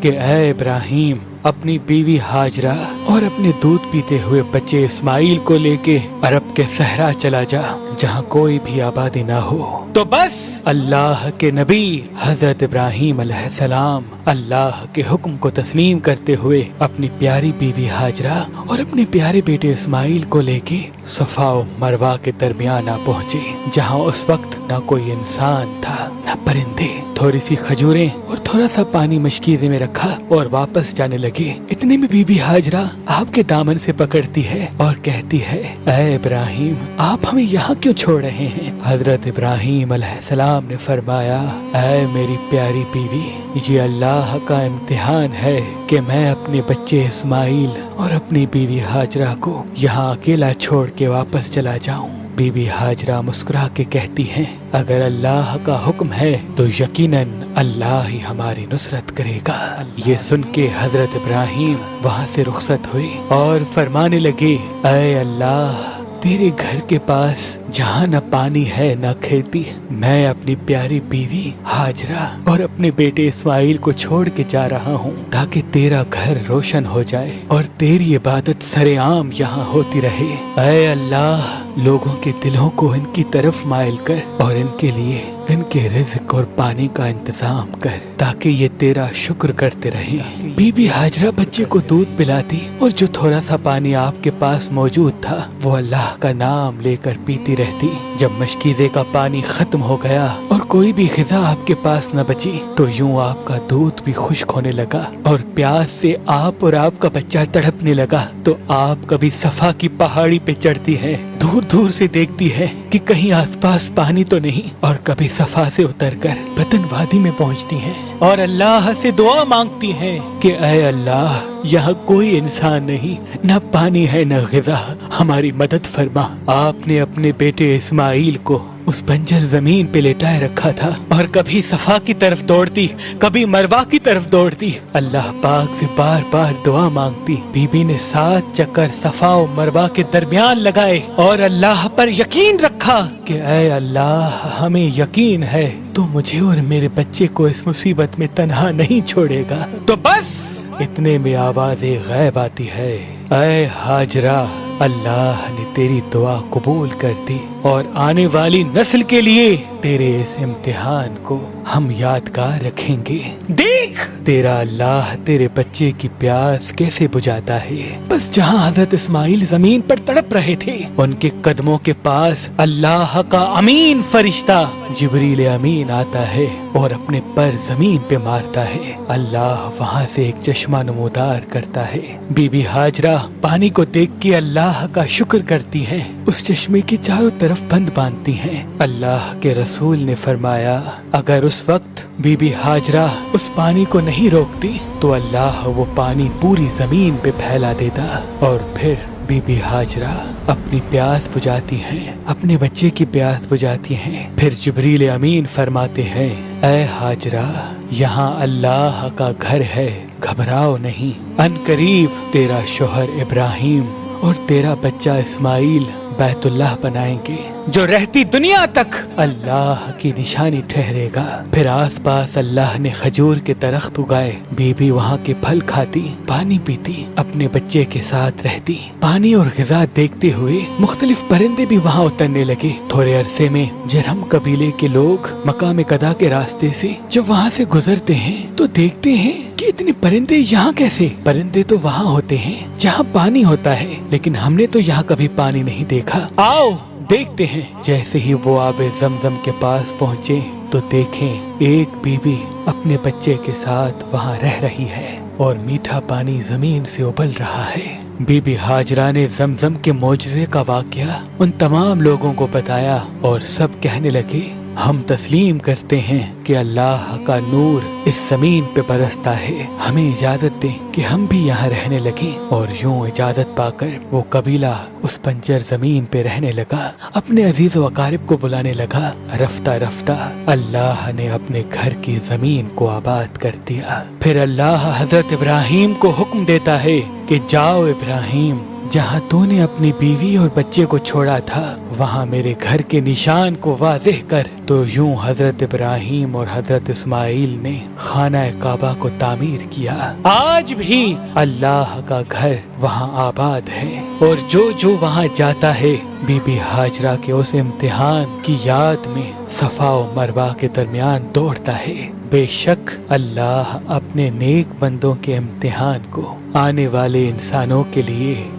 کہ اے ابراہیم اپنی بیوی ہاجرہ اور اپنے دودھ پیتے ہوئے بچے اسماعیل کو لے کے عرب کے صحرا چلا جا جہاں کوئی بھی آبادی نہ ہو۔ تو بس اللہ کے نبی حضرت ابراہیم علیہ السلام اللہ کے حکم کو تسلیم کرتے ہوئے اپنی پیاری بیوی ہاجرہ اور اپنے پیارے بیٹے اسماعیل کو لے کے صفا و مروہ کے درمیان آ پہنچے، جہاں اس وقت نہ کوئی انسان تھا نہ پرندے۔ تھوڑی سی کھجوریں اور تھوڑا سا پانی مشکیزے میں رکھا اور واپس جانے لگے۔ اتنے میں بی بی ہاجرہ آپ کے دامن سے پکڑتی ہے اور کہتی ہے اے ابراہیم آپ ہمیں یہاں کیوں چھوڑ رہے ہیں؟ حضرت ابراہیم علیہ السلام نے فرمایا اے میری پیاری بیوی، یہ اللہ کا امتحان ہے کہ میں اپنے بچے اسماعیل اور اپنی بیوی ہاجرہ کو یہاں اکیلا چھوڑ کے واپس چلا جاؤں۔ بی بی ہاجرہ مسکرا کے کہتی ہیں اگر اللہ کا حکم ہے تو یقیناً اللہ ہی ہماری نصرت کرے گا۔ یہ سن کے حضرت ابراہیم وہاں سے رخصت ہوئے اور فرمانے لگے اے اللہ تیرے گھر کے پاس جہاں نہ پانی ہے نہ کھیتی، میں اپنی پیاری بیوی ہاجرہ اور اپنے بیٹے اسماعیل کو چھوڑ کے جا رہا ہوں تاکہ تیرا گھر روشن ہو جائے اور تیری عبادت سر عام یہاں ہوتی رہے۔ اے اللہ لوگوں کے دلوں کو ان کی طرف مائل کر اور ان کے لیے ان کے رزق اور پانی کا انتظام کر تاکہ یہ تیرا شکر کرتے رہیں۔ بی بی ہاجرہ بچے کو دودھ پلاتی اور جو تھوڑا سا پانی آپ کے پاس موجود تھا وہ اللہ کا نام لے کر پیتی رہتی۔ جب مشکیزے کا پانی ختم ہو گیا اور کوئی بھی غذا آپ کے پاس نہ بچی تو یوں آپ کا دودھ بھی خشک ہونے لگا اور پیاس سے آپ اور آپ کا بچہ تڑپنے لگا۔ تو آپ کبھی صفا کی پہاڑی پہ چڑھتی ہے، دور دور سے دیکھتی ہے کہ کہیں آس پاس پانی تو نہیں، اور کبھی صفا سے اتر کر بطن وادی میں پہنچتی ہیں اور اللہ سے دعا مانگتی ہیں کہ اے اللہ یہاں کوئی انسان نہیں، نہ پانی ہے نہ غذا، ہماری مدد فرما۔ آپ نے اپنے بیٹے اسماعیل کو اس بنجر زمین پہ لٹائے رکھا تھا اور کبھی صفا کی طرف دوڑتی کبھی مروہ کی طرف دوڑتی، اللہ پاک سے بار بار دعا مانگتی۔ بی بی نے 7 چکر صفا و مروہ کے درمیان لگائے اور اللہ پر یقین رکھا کہ اے اللہ ہمیں یقین ہے تو مجھے اور میرے بچے کو اس مصیبت میں تنہا نہیں چھوڑے گا۔ تو بس اتنے میں آواز غیب آتی ہے اے ہاجرہ اللہ نے تیری دعا قبول کر دی اور آنے والی نسل کے لیے تیرے اس امتحان کو ہم یادگار رکھیں گے۔ دیکھ تیرا اللہ تیرے بچے کی پیاس کیسے بجھاتا ہے۔ بس جہاں حضرت اسماعیل زمین پر تڑپ رہے تھے ان کے قدموں کے پاس اللہ کا امین فرشتہ جبریل امین آتا ہے اور اپنے پر زمین پہ مارتا ہے۔ اللہ وہاں سے ایک چشمہ نمودار کرتا ہے۔ بی بی ہاجرہ پانی کو دیکھ کے اللہ کا شکر کرتی ہیں، اس چشمے کے چاروں طرف بند باندھتی ہیں۔ اللہ کے رسول نے فرمایا اگر اس وقت بی بی ہاجرہ اس پانی کو نہیں روکتی تو اللہ وہ پانی پوری زمین پہ پھیلا دیتا، اور پھر بی بی ہاجرہ اپنی پیاس بجھاتی ہیں، اپنے بچے کی پیاس بجھاتی ہیں۔ پھر جبریل امین فرماتے ہیں اے ہاجرہ یہاں اللہ کا گھر ہے، گھبراؤ نہیں، ان قریب تیرا شوہر ابراہیم اور تیرا بچہ اسماعیل بیت اللہ بنائیں گے جو رہتی دنیا تک اللہ کی نشانی ٹھہرے گا۔ پھر آس پاس اللہ نے کھجور کے درخت اگائے، بی بی وہاں کے پھل کھاتی، پانی پیتی، اپنے بچے کے ساتھ رہتی۔ پانی اور غذا دیکھتے ہوئے مختلف پرندے بھی وہاں اترنے لگے۔ تھوڑے عرصے میں جرہم قبیلے کے لوگ مقام قدا کے راستے سے جب وہاں سے گزرتے ہیں تو دیکھتے ہیں کہ اتنے پرندے یہاں کیسے؟ پرندے تو وہاں ہوتے ہیں جہاں پانی ہوتا ہے، لیکن ہم نے تو یہاں کبھی پانی نہیں دیکھا، آؤ دیکھتے ہیں۔ جیسے ہی وہ آب زمزم کے پاس پہنچے تو دیکھیں ایک بیوی اپنے بچے کے ساتھ وہاں رہ رہی ہے اور میٹھا پانی زمین سے ابل رہا ہے۔ بی بی ہاجرہ نے زمزم کے معجزے کا واقعہ ان تمام لوگوں کو بتایا اور سب کہنے لگے ہم تسلیم کرتے ہیں کہ اللہ کا نور اس زمین پہ برستا ہے، ہمیں اجازت دیں کہ ہم بھی یہاں رہنے لگیں۔ اور یوں اجازت پا کر وہ قبیلہ اس بنجر زمین پہ رہنے لگا، اپنے عزیز و اقارب کو بلانے لگا۔ رفتہ رفتہ اللہ نے اپنے گھر کی زمین کو آباد کر دیا۔ پھر اللہ حضرت ابراہیم کو حکم دیتا ہے کہ جاؤ ابراہیم جہاں تو نے اپنی بیوی اور بچے کو چھوڑا تھا وہاں میرے گھر کے نشان کو واضح کر۔ تو یوں حضرت ابراہیم اور حضرت اسماعیل نے خانہ کعبہ کو تعمیر کیا۔ آج بھی اللہ کا گھر وہاں آباد ہے، اور جو وہاں جاتا ہے بی بی ہاجرہ کے اس امتحان کی یاد میں صفا و مروہ کے درمیان دوڑتا ہے۔ بے شک اللہ اپنے نیک بندوں کے امتحان کو آنے والے انسانوں کے لیے